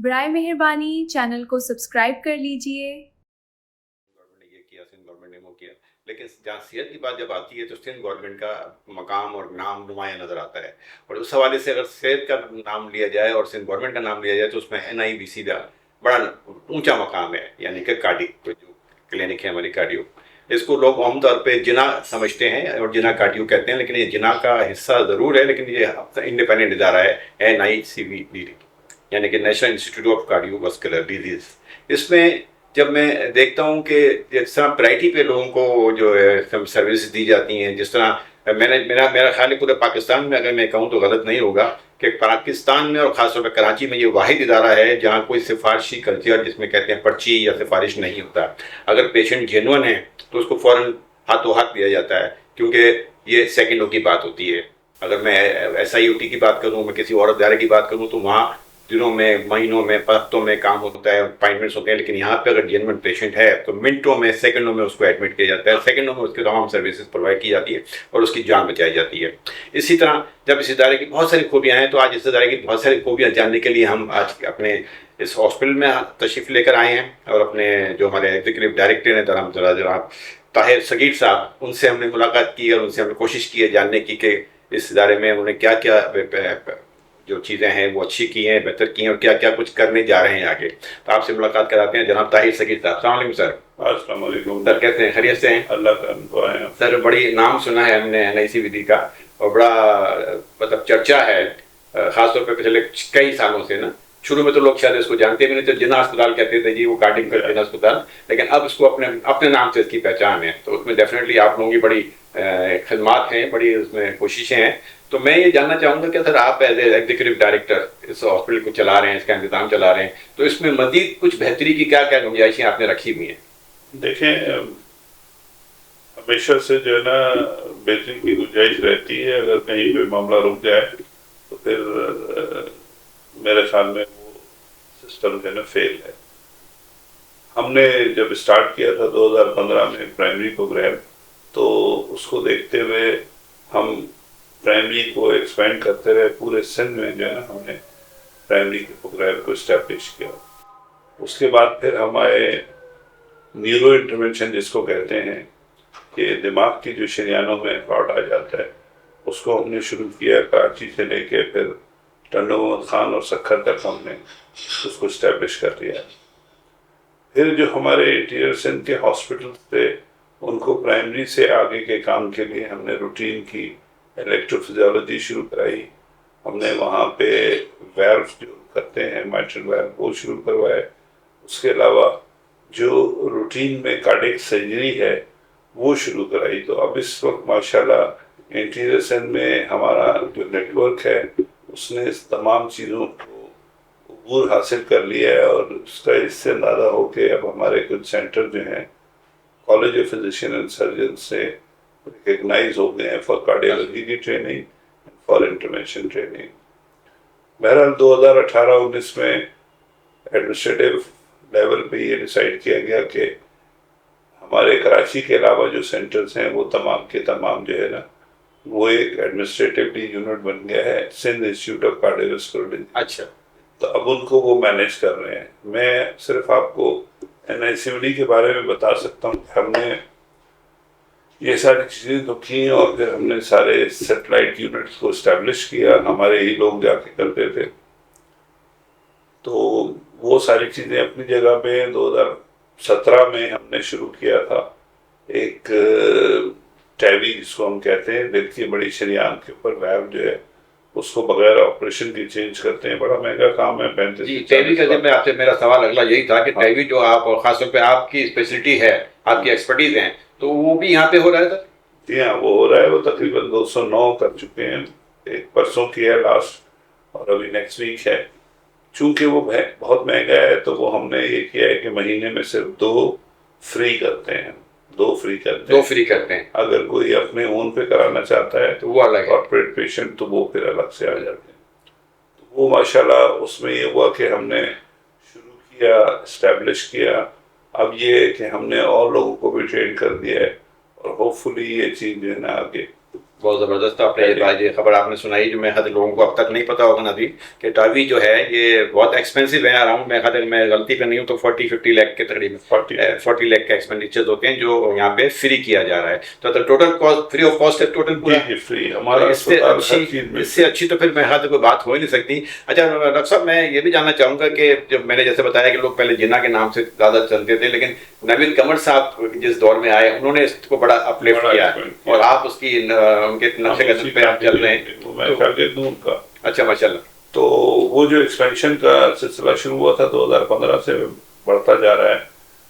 बराए मेहरबानी चैनल को सब्सक्राइब कर लीजिए। गवर्नमेंट ने ये किया, सिंध गवर्नमेंट ने वो किया, लेकिन जहाँ सेहत की बात जब आती है तो सिंध गवर्नमेंट का मकाम और नाम नुमाया नज़र आता है। और उस हवाले से अगर सेहत का नाम लिया जाए और सिंध गवर्नमेंट का नाम लिया जाए तो उसमें NIBC का बड़ा ऊंचा मकाम है, यानी कि कार्डियो जो क्लिनिक है हमारी कार्डियो, इसको लोग आमतौर पे जिना समझते हैं और जिना कार्डियो कहते हैं, लेकिन ये जिना का हिस्सा ज़रूर है, लेकिन ये इंडिपेंडेंट इदारा है NICVD, यानी कि national institute of cardiovascular disease. इसमें जब मैं देखता हूँ कि जिस तरह प्रायोरिटी पे लोगों को जो है सर्विस दी जाती हैं, जिस तरह मैंने मेरा मेरा ख्याल है पूरे पाकिस्तान में अगर मैं कहूँ तो गलत नहीं होगा कि पाकिस्तान में और ख़ासतौर पर कराची में ये वाहिद इदारा है जहाँ कोई सिफारशी कल्चर जिसमें कहते हैं पर्ची या सिफारिश नहीं होता। अगर पेशेंट जेन्युइन है तो उसको फ़ौरन हाथों हाथ दिया जाता है, क्योंकि ये सेकंडों की बात होती है। अगर मैं SIOT की बात करूँ, मैं किसी और इदारे की बात करूँ, तो वहाँ दिनों में, महीनों में, हफ्तों में काम होता है, अपॉइंटमेंट्स होते हैं, लेकिन यहाँ पे अगर जेन्युइन पेशेंट है तो मिनटों में, सेकंडों में उसको एडमिट किया जाता है, सेकंडों में उसकी तमाम सर्विसेज प्रोवाइड की जाती है और उसकी जान बचाई जाती है। इसी तरह जब इस इदारे की बहुत सारी खूबियाँ हैं, तो आज इस इदारे की बहुत सारी खूबियाँ जानने के लिए हम आज अपने इस हॉस्पिटल में तशरीफ़ लेकर आए हैं और अपने जो हमारे एग्जीक्यूटिव डायरेक्टर हैं जनाब ताहिर सगीर साहब, उनसे हमने मुलाकात की और उनसे हमने कोशिश की है जानने की कि इस इदारे में उन्होंने क्या क्या जो चीज़ें हैं वो अच्छी की हैं, बेहतर की हैं और क्या क्या कुछ करने जा रहे हैं आगे। तो आपसे मुलाकात कराते हैं जनाब ताहिर सगीर साहब। अस्सलाम वालेकुम सर। अस्सलाम वालेकुम सर, कैसे हैं? खैरियत से हैं? अल्लाह का दुआ है। सर, बड़ी नाम सुना है हमने NICVD का और बड़ा मतलब चर्चा है, खासतौर पर पिछले कई सालों से ना। शुरू में तो लोग शायद इसको जानते भी नहीं थे, जिन्ना अस्पताल कहते थे जी, वो कार्डिंग का जिन्ना अस्पताल, लेकिन अब इसको अपने अपने नाम से इसकी पहचान है। तो उसमें डेफिनेटली आप लोगों की बड़ी खदमात हैं, बड़ी उसमें कोशिशें हैं। तो मैं ये जानना चाहूँगा कि सर, आप एज एग्जीक्यूटिव डायरेक्टर इस हॉस्पिटल को चला रहे हैं, इसका इंतजाम चला रहे हैं, तो इसमें मजीद कुछ बेहतरी की क्या क्या गुंजाइशें आपने रखी हुई हैं? देखें, हमेशा से जो है ना बेहतरी की गुंजाइश रहती है। अगर कहीं पे मामला रुक जाए तो फिर मेरे ख्याल में वो सिस्टम जो है ना फेल है। हमने जब स्टार्ट किया था 2015 में प्राइमरी प्रोग्राम, तो उसको देखते हुए हम प्राइमरी को एक्सपेंड करते रहे। पूरे सिंध में जो है ना हमने प्राइमरी के प्रोग्राम को इस्टेब्लिश किया। उसके बाद फिर हम आए न्यूरो इंटरवेंशन, जिसको कहते हैं कि दिमाग की जो शरियानों में क्लॉट आ जाता है, उसको हमने शुरू किया। कराची से लेके फिर टंडो मोहम्मद खान और सक्खर तक हमने उसको इस्टेब्लिश कर दिया। फिर जो हमारे इंटीरियर सिंध के हॉस्पिटल थे, उनको प्राइमरी से आगे के काम के लिए हमने रूटीन की इलेक्ट्रोफिजियोलॉजी शुरू कराई। हमने वहाँ पे वैल्व जो करते हैं माइट्रल वैल्व, वो शुरू करवाए। उसके अलावा जो रूटीन में कार्डियक सर्जरी है वो शुरू कराई। तो अब इस वक्त माशाल्लाह इंटीरियर सिंध में हमारा जो नेटवर्क है उसने इस तमाम चीज़ों को अबूर हासिल कर लिया है। और उसका इससे अंदाज़ा हो कि अब हमारे कुछ सेंटर जो हैं college of physician and surgeon से रिकग्नाइज हो गए हैं फॉर कार्डियोलॉजी की ट्रेनिंग, फॉर इंटरवेंशन ट्रेनिंग। बहरहाल 2018-19 में एडमिनिस्ट्रेटिव लेवल पे ये डिसाइड किया गया कि हमारे कराची के अलावा जो सेंटर्स हैं वो तमाम के तमाम जो है ना वो एक एडमिनिस्ट्रेटिवली यूनिट बन गया है, सिंध इंस्टीट्यूट ऑफ कार्डियोवास्कुलर। अच्छा। तो अब उनको वो मैनेज कर रहे हैं। मैं सिर्फ आपको NICVD के बारे में बता सकता हूँ। हमने ये सारी चीज़ें तो की और फिर हमने सारे सेटेलाइट यूनिट्स को इस्टेब्लिश किया, हमारे ही लोग जाके करते थे। तो वो सारी चीज़ें अपनी जगह पे 2017 में हमने शुरू किया था एक टैवी, जिसको हम कहते हैं दिल की बड़ी शरियान के ऊपर वैल्व जो है उसको बगैर ऑपरेशन की चेंज करते हैं। बड़ा महंगा काम है। 35 टैवी का मैं आपसे, मेरा सवाल अगला यही था कि टैवी जो आप और खासतौर पे आपकी स्पेशलिटी है, आपकी एक्सपर्टीज है, तो वो भी यहाँ पे हो रहा है सर? जी हाँ, वो हो रहा है। वो तकरीबन 209 कर चुके हैं। एक परसों की है लास्ट और अभी नेक्स्ट वीक है। चूंकि वो बहुत महंगा है तो वो हमने ये किया है कि महीने में सिर्फ 2 फ्री करते हैं। 2 फ्री करते हैं। अगर कोई अपने ओन पे कराना चाहता है तो वो अलग, कॉर्पोरेट पेशेंट तो वो फिर अलग से आ जाते हैं। तो वो माशाल्लाह उसमें ये हुआ कि हमने शुरू किया, इस्टेब्लिश किया। अब ये है कि हमने और लोगों को भी ट्रेन कर दिया है और होपफुली ये चीज़ जो है ना आगे बहुत ज़बरदस्त आपने ये खबर आपने सुनाई जो मैं हद लोगों को अब तक नहीं पता होगा नाज़रीन कि टावी जो है ये बहुत एक्सपेंसिव है। अराउंड मैं ख्याल मैं गलती पे नहीं हूँ तो 40-50 लाख के तकरीबन 40 लाख के एक्सपेंडिचर्स होते हैं जो यहाँ पे फ्री किया जा रहा है। तो total cost free of cost है टोटल पूरा फ्री हमारा। इससे अच्छी तो फिर मैं ख्याल कोई बात हो ही नहीं सकती। अच्छा डॉक्टर साहब मैं ये भी जानना चाहूँगा कि जब मैंने जैसे बताया कि लोग पहले जिन्ना के नाम से ज़्यादा चलते थे, लेकिन नवीद कमर साहब जिस दौर में आए उन्होंने इसको बड़ा अपलिफ्ट किया और आप उसकी उनके नक्शे कदम पे आप चल रहे हैं। अच्छा माशाल्लाह। तो वो जो एक्सपेंशन का सिलसिला शुरू हुआ था 2015 से बढ़ता जा रहा है।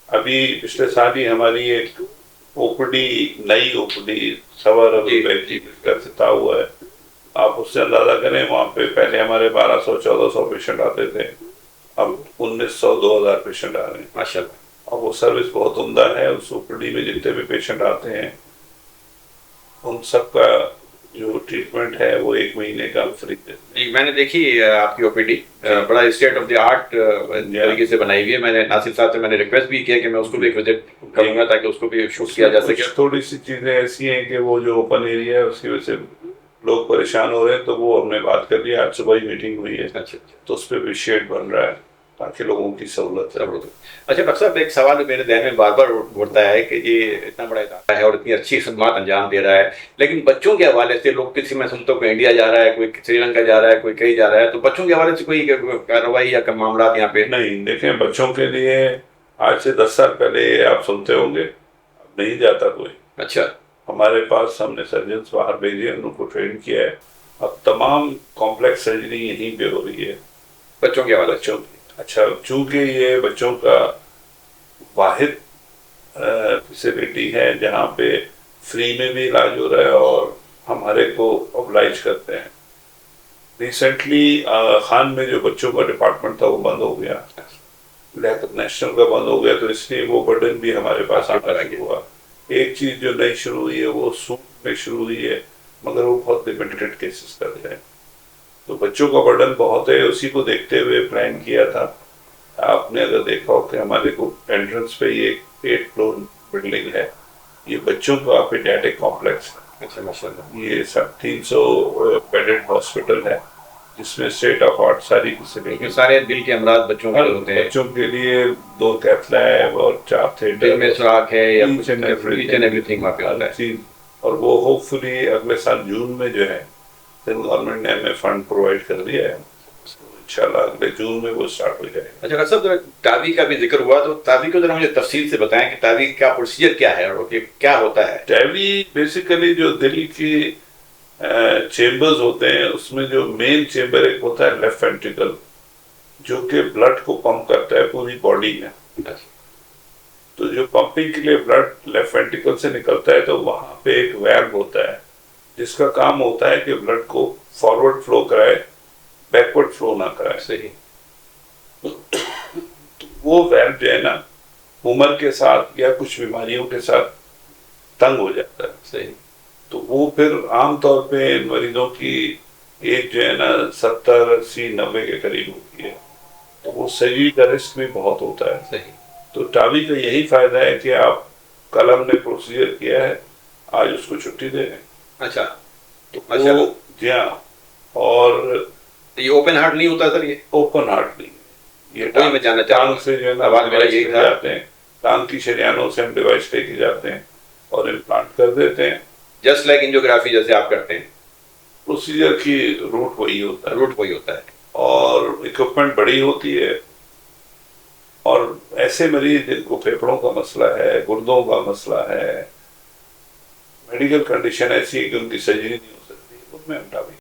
अभी पिछले साल ही हमारी एक ओपीडी नई ओपीडी 1.25 अरब रुपए का सिता हुआ है। आप उससे अंदाजा करें वहाँ पे पहले हमारे 1200-1400 पेशेंट आते थे, अब 1900-2000 पेशेंट आ रहे हैं माशाल्लाह। और वो सर्विस बहुत उम्दा है। उस ओपीडी में जितने भी पेशेंट आते हैं उन सब का जो ट्रीटमेंट है वो 1 महीने का फ्री देते हैं। मैंने देखी आपकी ओपीडी बड़ा स्टेट ऑफ द आर्ट तरीके से बनाई हुई है। मैंने नासिर साहब से मैंने रिक्वेस्ट भी किया कि मैं उसको भी एक विजिट करूंगा ताकि उसको भी शूट किया जा सके। थोड़ी सी चीजें ऐसी हैं कि वो जो ओपन एरिया है उसकी वजह से लोग परेशान हो रहे हैं, तो वो हमने बात कर लिया। आज सुबह ही मीटिंग हुई है। अच्छा तो उस पर भी शेड बन रहा है ताकि लोगों की सहूलत है। अच्छा डॉक्टर साहब एक सवाल मेरे ध्यान में बार बार उठता है कि ये इतना बड़ा इदारा है और इतनी अच्छी खदमात अंजाम दे रहा है, लेकिन बच्चों के हवाले से लोग किसी मैं सुनता हूँ कोई इंडिया जा रहा है, कोई श्रीलंका जा रहा है, कोई कहीं जा रहा है, तो बच्चों के हवाले से कोई कार्रवाई या मामला यहाँ पे नहीं? देखें बच्चों के लिए आज से 10 साल पहले आप सुनते होंगे, अब नहीं जाता कोई। अच्छा हमारे पास हमने सर्जन बाहर भेजे, उनको ट्रेन किया है। अब तमाम कॉम्प्लेक्स सर्जरी यहीं पे हो रही है बच्चों के हवाले बच्चों की। अच्छा चूंकि ये बच्चों का वाहिद फैसिलिटी है जहाँ पे फ्री में भी इलाज हो रहा है और हमारे को ऑब्लाइज करते हैं। रिसेंटली खान में जो बच्चों का डिपार्टमेंट था वो बंद हो गया, लियाकत नेशनल का बंद हो गया, तो इसलिए वो बर्डन भी हमारे पास आना हुआ। एक चीज जो नई शुरू हुई है वो सूट में शुरू हुई है, मगर वो बहुत लिमिटेड केसेस कर रहे हैं, तो बच्चों का बर्डन बहुत है। उसी को देखते हुए प्लान किया था। आपने अगर देखा हो कि हमारे को एंट्रेंस पे ये 8 फ्लोर बिल्डिंग है, ये बच्चों का पीडियाट्रिक कॉम्प्लेक्स है। अच्छा माशाल्लाह। ये सब 300 बेडेड हॉस्पिटल है जिसमें स्टेट ऑफ आर्ट सारी फैसिलिटी, सारे दिल के अमराज बच्चों के होते हैं। बच्चों के लिए 2 कैथ लैब और 4 थिएटर में सुराख है या ईच एंड एवरीथिंग वहाँ पे होता है। और वो होपफुली अगले साल जून में जो है गवर्नमेंट ने हमें फंड प्रोवाइड कर दिया है, इंशाल्लाह अगले जून में वो स्टार्ट हो जाएगा। अच्छा डॉक्टर साहब टावी का भी जिक्र हुआ, तो टावी को जरा मुझे तफसील से बताएं कि टावी का प्रोसीजर क्या है और क्या होता है। टावी बेसिकली जो दिल की चेम्बर्स होते हैं उसमें जो मेन चेम्बर एक होता है लेफ्ट वेंट्रिकल, जो कि ब्लड को पंप करता है पूरी बॉडी में। तो जो पंपिंग के लिए ब्लड लेफ्ट वेंट्रिकल से निकलता है तो वहां पे एक वाल्व होता है जिसका काम होता है कि ब्लड को फॉरवर्ड फ्लो कराए, बैकवर्ड फ्लो ना कराए। सही। वो वाल्व जो है ना उम्र के साथ या कुछ बीमारियों के साथ तंग हो जाता है। सही। तो वो फिर आमतौर पे मरीजों की एज जो है ना 70, 80, 90 के करीब होती है, तो वो सर्जरी का रिस्क भी बहुत होता है। सही। तो टावी का यही फायदा है कि आप कल हमने प्रोसीजर किया है, आज उसको छुट्टी दे दें। अच्छा तो वो जी हाँ। और ये ओपन हार्ट नहीं होता सर? ये ओपन हार्ट नहीं, ये वही मैं जानना चाह रहा हूं। से जो है ना आवाज मेरा यही था। जाते हैं, टांग की शरियानों से हम डिवाइस लेके जाते हैं और इम्प्लांट कर देते हैं, जस्ट लाइक एंजियोग्राफी जैसे आप करते हैं। प्रोसीजर की रूट वही होता है। रूट वही होता है और इक्विपमेंट बड़ी होती है। और ऐसे मरीज जिनको फेफड़ों का मसला है, गुर्दों का मसला है, मेडिकल कंडीशन ऐसी है कि उनकी सर्जरी नहीं हो सकती, उनमें हम टावी